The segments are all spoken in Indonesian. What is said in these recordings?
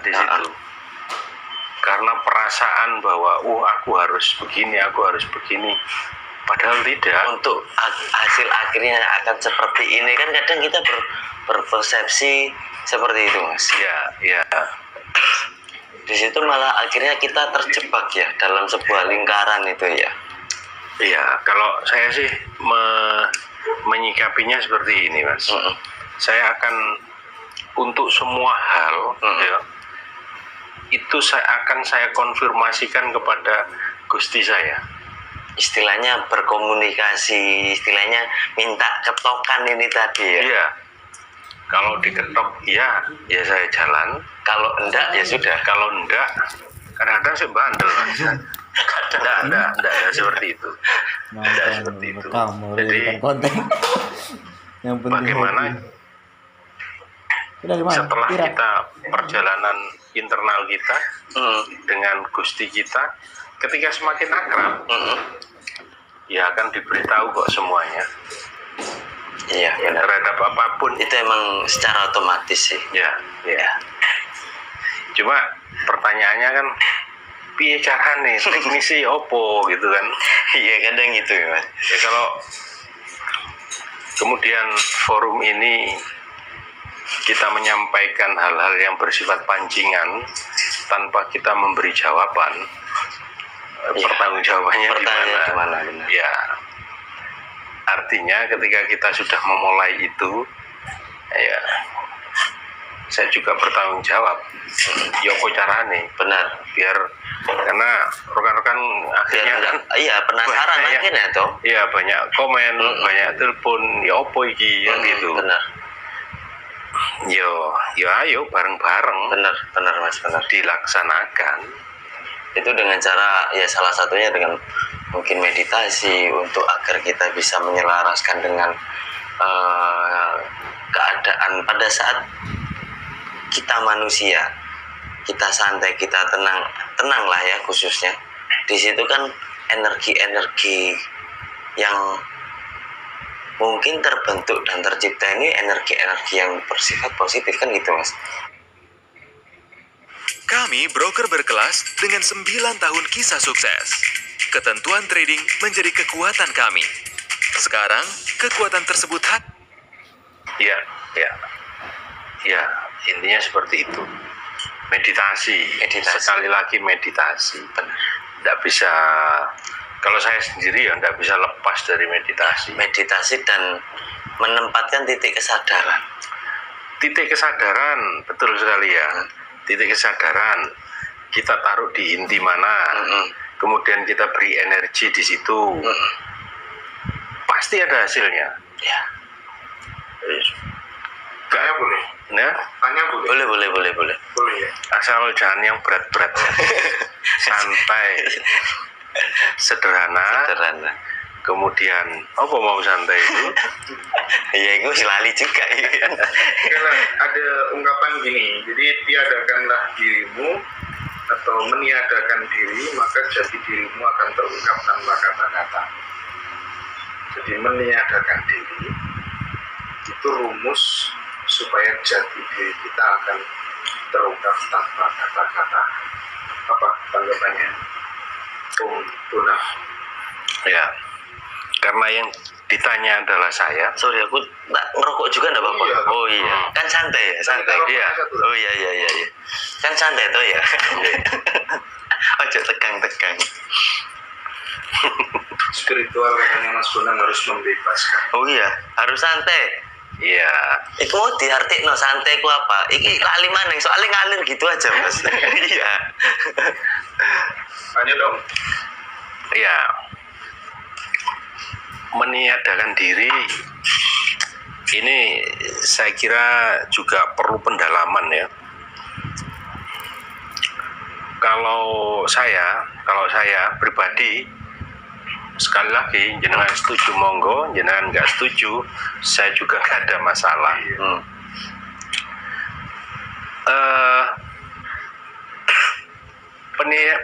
Di situ. Karena perasaan bahwa aku harus begini, padahal tidak. Untuk hasil akhirnya akan seperti ini kan kadang kita berpersepsi seperti itu, Mas. Ya. Di situ malah akhirnya kita terjebak ya dalam sebuah lingkaran itu ya. Iya, kalau saya sih menyikapinya seperti ini, Mas. Saya akan untuk semua hal ya, itu saya konfirmasikan kepada Gusti saya. Istilahnya berkomunikasi, istilahnya minta ketokan ini tadi ya. Iya. Kalau diketok ya saya jalan. Kalau enggak ya sudah. Kalau enggak, kadang-kadang saya bandel. Enggak seperti itu. Enggak seperti itu. Jadi yang penting bagaimana setelah kita perjalanan internal kita dengan Gusti kita, ketika semakin akrab, ya akan diberitahu kok semuanya. Iya, terhadap apapun itu emang secara otomatis sih. Ya. Cuma pertanyaannya kan, piye carane teknisi opo gitu kan? Iya, kadang gitu ya, Mas. Ya kalau kemudian forum ini kita menyampaikan hal-hal yang bersifat pancingan tanpa kita memberi jawaban, pertanggungjawabannya gimana? Ya, artinya ketika kita sudah memulai itu, ya saya juga bertanggung jawab. Yoko carane benar, biar karena rekan-rekan akhirnya kan penasaran akhirnya toh. Iya, banyak komen, banyak telepon, ya opo iki gitu. Benar. Yo ayo bareng-bareng. Benar Mas, benar. Dilaksanakan. Itu dengan cara ya salah satunya dengan mungkin meditasi untuk agar kita bisa menyelaraskan dengan keadaan pada saat kita manusia, kita santai, kita tenang lah ya, khususnya di situ kan energi-energi yang mungkin terbentuk dan tercipta ini energi-energi yang bersifat positif kan gitu, Mas. Kami broker berkelas dengan 9 tahun kisah sukses. Ketentuan trading menjadi kekuatan kami. Sekarang kekuatan tersebut Ya, intinya seperti itu. Meditasi. Sekali lagi meditasi. Tidak bisa, kalau saya sendiri ya tidak bisa lepas dari meditasi. Meditasi dan menempatkan titik kesadaran. Titik kesadaran, betul sekali ya. Titik kesadaran kita taruh di inti mana, kemudian kita beri energi di situ, pasti ada hasilnya. Ya. Tanya boleh? Nah, tanya boleh. Boleh ya. Asal jangan yang berat-berat, santai, sederhana. Kemudian, apa mau santai itu? Ya, itu lali juga. Karena ada ungkapan gini, jadi tiadakanlah dirimu atau meniadakan diri, maka jati dirimu akan terungkap tanpa kata-kata. Jadi meniadakan diri itu rumus supaya jati diri kita akan terungkap tanpa kata-kata. Apa tanggapannya? Punah. Ya. Karena yang ditanya adalah saya. Sorry, aku nggak ngerokok juga nggak apa-apa. Oh iya, kan santai ya, santai. Iya. Oh iya. Kan santai tuh ya. Ojo tegang. Spiritual katanya Mas Bonang harus membebaskan. Oh iya, harus santai. Iya. Iku mau diartik no santai ku apa? Iki lali maneng soalnya ngalir gitu aja Mas. Iya. Tanya dong. Iya. Meniadakan diri ini saya kira juga perlu pendalaman ya. Kalau saya pribadi, sekali lagi jenengan setuju monggo, jenengan nggak setuju saya juga nggak ada masalah.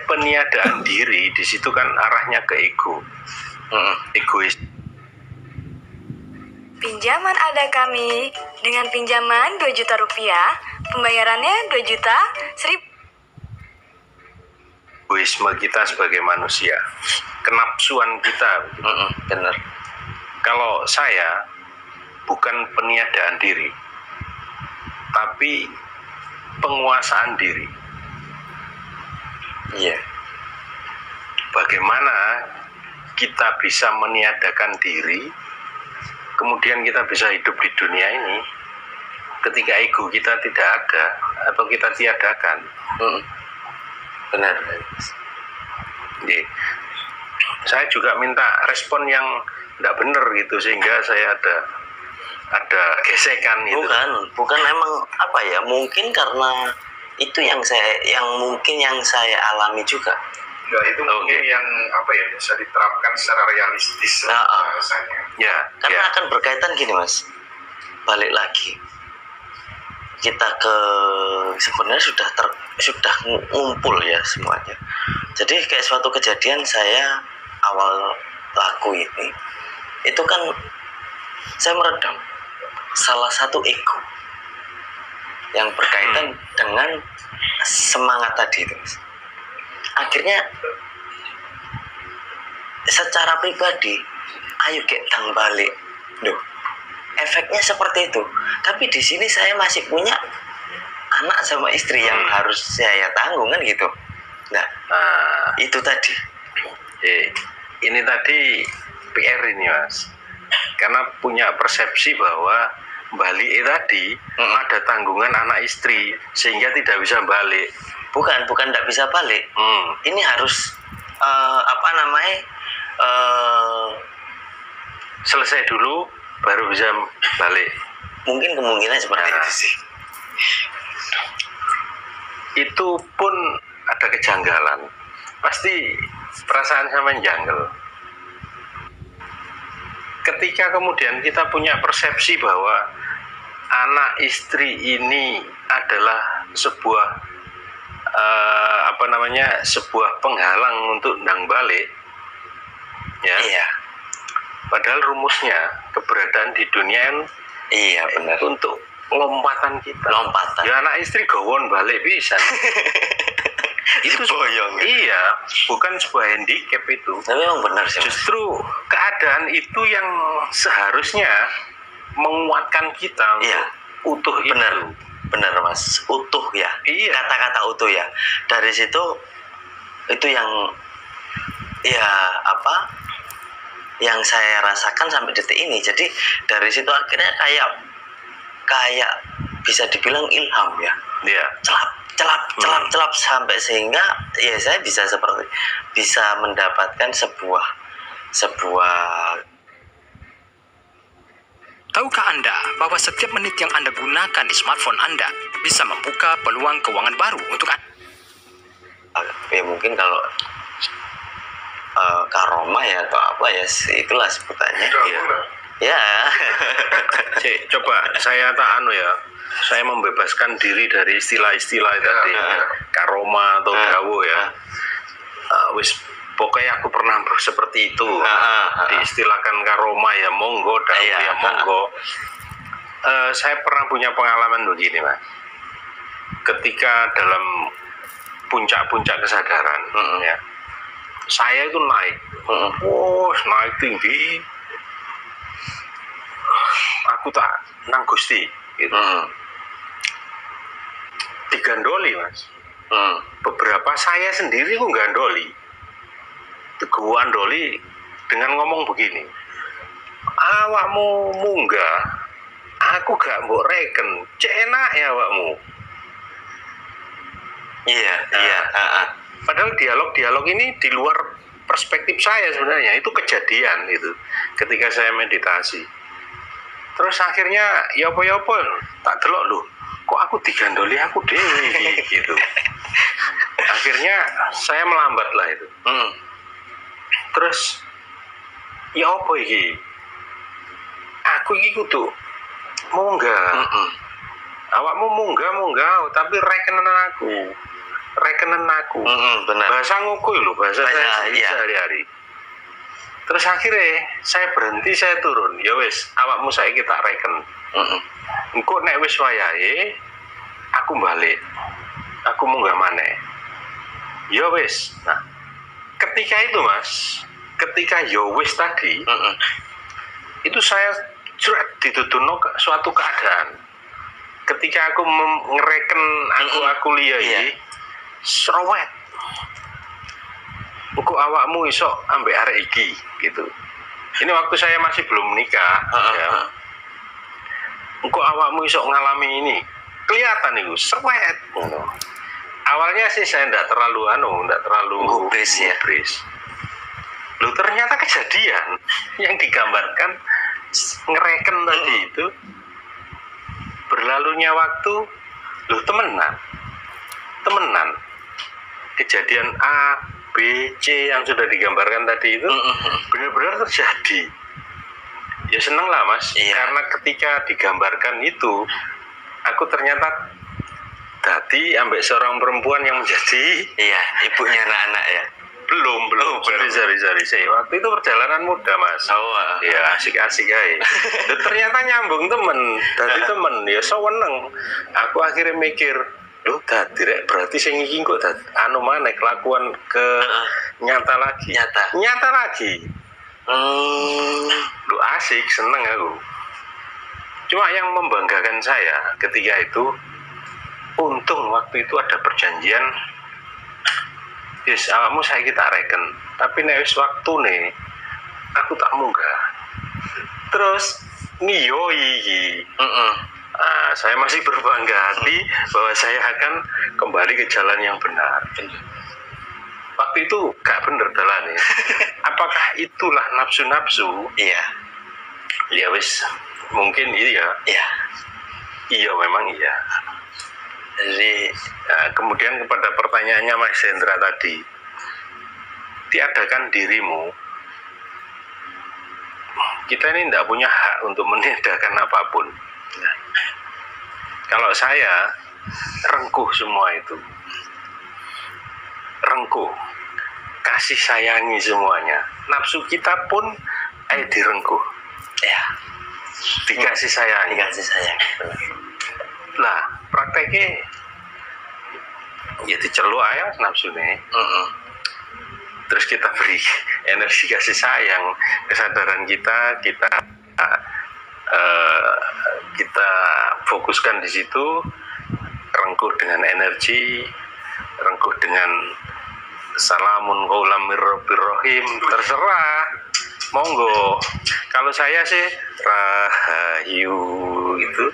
peniadaan diri di situ kan arahnya ke ego. Egois. Pinjaman ada kami dengan pinjaman 2 juta rupiah, pembayarannya 2 juta 1000. Egoisme kita sebagai manusia, kenapsuan kita. Benar. Kalau saya bukan peniadaan diri, tapi penguasaan diri. Iya. Bagaimana kita bisa meniadakan diri, kemudian kita bisa hidup di dunia ini ketika ego kita tidak ada atau kita tiadakan. Benar. Jadi, saya juga minta respon yang tidak benar gitu, sehingga saya ada gesekan itu. Bukan emang apa ya? Mungkin karena itu yang mungkin saya alami juga. Ya, itu mungkin yang apa ya, bisa diterapkan secara realistis rasanya. Ya, karena akan berkaitan gini Mas. Balik lagi. Kita sebenarnya sudah ngumpul ya semuanya. Jadi kayak suatu kejadian saya awal laku ini, itu kan saya meredam salah satu ego yang berkaitan dengan semangat tadi itu. Akhirnya secara pribadi, ayo getang balik. Duh, efeknya seperti itu. Tapi di sini saya masih punya anak sama istri yang harus saya tanggung kan gitu. Nah, itu tadi. Ini tadi PR ini Mas. Karena punya persepsi bahwa balik tadi ada tanggungan anak istri sehingga tidak bisa balik. Bukan tidak bisa balik. Ini harus selesai dulu baru bisa balik. Mungkin kemungkinan seperti itu sih. Itu pun ada kejanggalan. Pasti perasaan sama janggal. Ketika kemudian kita punya persepsi bahwa anak istri ini adalah sebuah sebuah penghalang untuk ndang balik, ya. Iya. Padahal rumusnya keberadaan di dunia Iya benar. untuk lompatan kita. Lompatan. Ya anak istri gawon balik bisa. Itu boyong. Iya, bukan sebuah handicap itu. Tapi memang benar sih. Justru keadaan itu yang seharusnya menguatkan kita untuk utuh Benar Mas, utuh ya. Iya. Kata-kata utuh ya. Dari situ itu yang yang saya rasakan sampai detik ini. Jadi dari situ akhirnya kayak bisa dibilang ilham ya. Iya. Celap sampai sehingga ya saya bisa mendapatkan sebuah Tahukah Anda bahwa setiap menit yang Anda gunakan di smartphone Anda bisa membuka peluang keuangan baru untuk Anda? Ya mungkin kalau karoma ya atau apa ya, itulah sebutannya. Ya. Coba saya saya membebaskan diri dari istilah-istilah tadi, karoma atau dawo ya. Pokoknya aku pernah seperti itu. Diistilahkan karoma ya monggo, dawo ya monggo. Saya pernah punya pengalaman begini Mas. Ketika dalam puncak-puncak kesadaran, ya, saya itu naik, naik tinggi. Aku tak nang Gusti, gitu. Digandoli Mas. Beberapa saya sendiri ku gandoli. Gandoli dengan ngomong begini, awakmu munggah, aku gak mbok reken, cek enak ya awakmu. Iya. Padahal dialog ini di luar perspektif saya sebenarnya, itu kejadian itu ketika saya meditasi. Terus akhirnya ya apa tak delok loh, kok aku digandoli aku dewi gitu. Akhirnya saya melambat lah itu. Terus ya apa iki? Aku iki kudu munggah. Awakmu munggah tapi rekenan aku. rekenen aku. Benar. Bahasa ngukuh lho, bahasa saya iya. sehari-hari. Terus akhirnya saya berhenti, saya turun. Ya wis, awakmu saiki tak reken. Engko nek wis wayahe aku balik. Aku munggah maneh. Ya wis. Nah, ketika itu Mas, ketika ya wis tadi, itu saya dituduhno suatu keadaan. Ketika aku ngereken aku liyai, serowet. Engko awakmu iso ambek arek iki gitu. Ini waktu saya masih belum menikah. Ya. Engko awakmu iso ngalami ini. Kelihatan itu serowet. Awalnya sih saya enggak terlalu Gubris ya. Loh ternyata kejadian yang digambarkan ngereken tadi itu berlalunya waktu, loh temenan kejadian A, B, C yang sudah digambarkan tadi itu benar-benar terjadi. Ya seneng lah Mas, karena ketika digambarkan itu aku ternyata tadi ambek seorang perempuan yang menjadi ibunya anak-anak ya. Belum. Sorry. Waktu itu perjalanan muda Mas. Ya asik-asik aja. Ternyata nyambung temen. Dari temen ya seneng. Aku akhirnya mikir, loh tadi berarti sing iki kok anu maneh kelakuan ke nyata lagi. Lu asik, seneng aku. Cuma yang membanggakan saya ketika itu, untung waktu itu ada perjanjian. Yes, awakmu saya kita reken. Tapi nek wis waktu nih, aku tak munggah. Terus ngiyoi. Saya masih berbangga hati bahwa saya akan kembali ke jalan yang benar. Waktu itu gak bener dalane. Apakah itulah nafsu-nafsu? Iya. Ya wis, mungkin iya. Iya memang iya. Jadi kemudian kepada pertanyaannya Mas Hendra tadi, tiadakan dirimu. Kita ini tidak punya hak untuk meniadakan apapun. Kalau saya rengkuh semua itu, rengkuh, kasih sayangi semuanya. Nafsu kita pun direngkuh, dikasih sayangi. Lah prakteknya ya diceluk aja nafsu nih. Terus kita beri energi kasih sayang, kesadaran kita fokuskan di situ, rengkuh dengan energi, rengkuh dengan salamun qaulam mir rabbir rahim, terserah, monggo. Kalau saya sih rahayu gitu.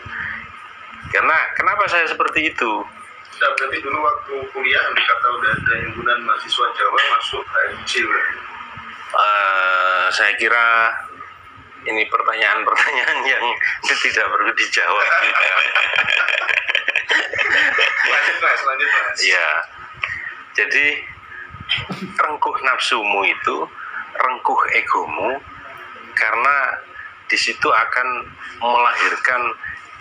Karena kenapa saya seperti itu? Nah, berarti dulu waktu kuliah dikata udah ada himpunan mahasiswa Jawa masuk HMC berarti. Saya kira ini pertanyaan-pertanyaan yang tidak perlu dijawab. Lanjut mas. Ya, jadi rengkuh nafsumu itu, rengkuh egomu, karena di situ akan melahirkan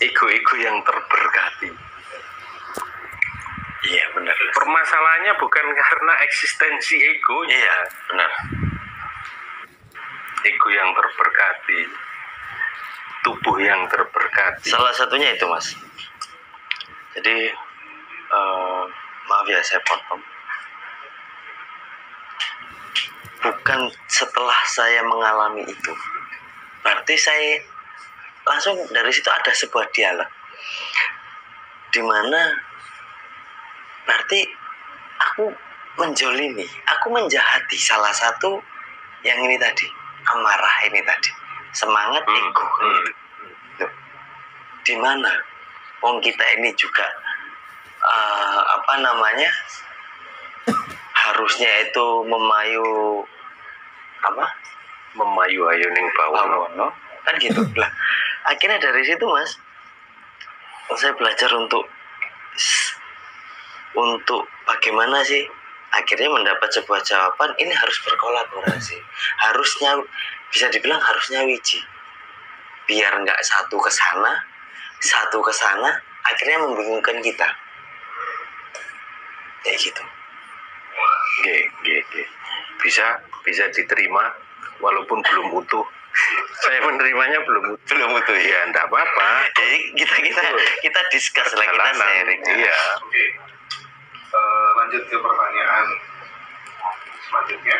ego-ego yang terberkati. Iya benar. Permasalahannya bukan karena eksistensi egonya. Iya benar. Ego yang terberkati, tubuh yang terberkati. Salah satunya itu mas. Jadi maaf ya saya potong. Bukan setelah saya mengalami itu, berarti saya langsung dari situ ada sebuah dialog, di mana berarti aku menjolimi, aku menjahati salah satu yang ini tadi, amarah ini tadi, semangat ego. Di mana wong kita ini juga harusnya itu memayu ayu ning bawono kan gitu lah. Akhirnya dari situ mas, saya belajar untuk bagaimana sih akhirnya mendapat sebuah jawaban. Ini harus berkolaborasi, harusnya bisa dibilang harusnya wiji, biar nggak satu ke sana akhirnya membingungkan kita. kayak gitu. Bisa diterima walaupun belum utuh. Saya menerimanya belum utuh ya, enggak apa-apa. Jadi kita discuss lah, kita sharing. Iya. Oke. Lanjut ke pertanyaan selanjutnya.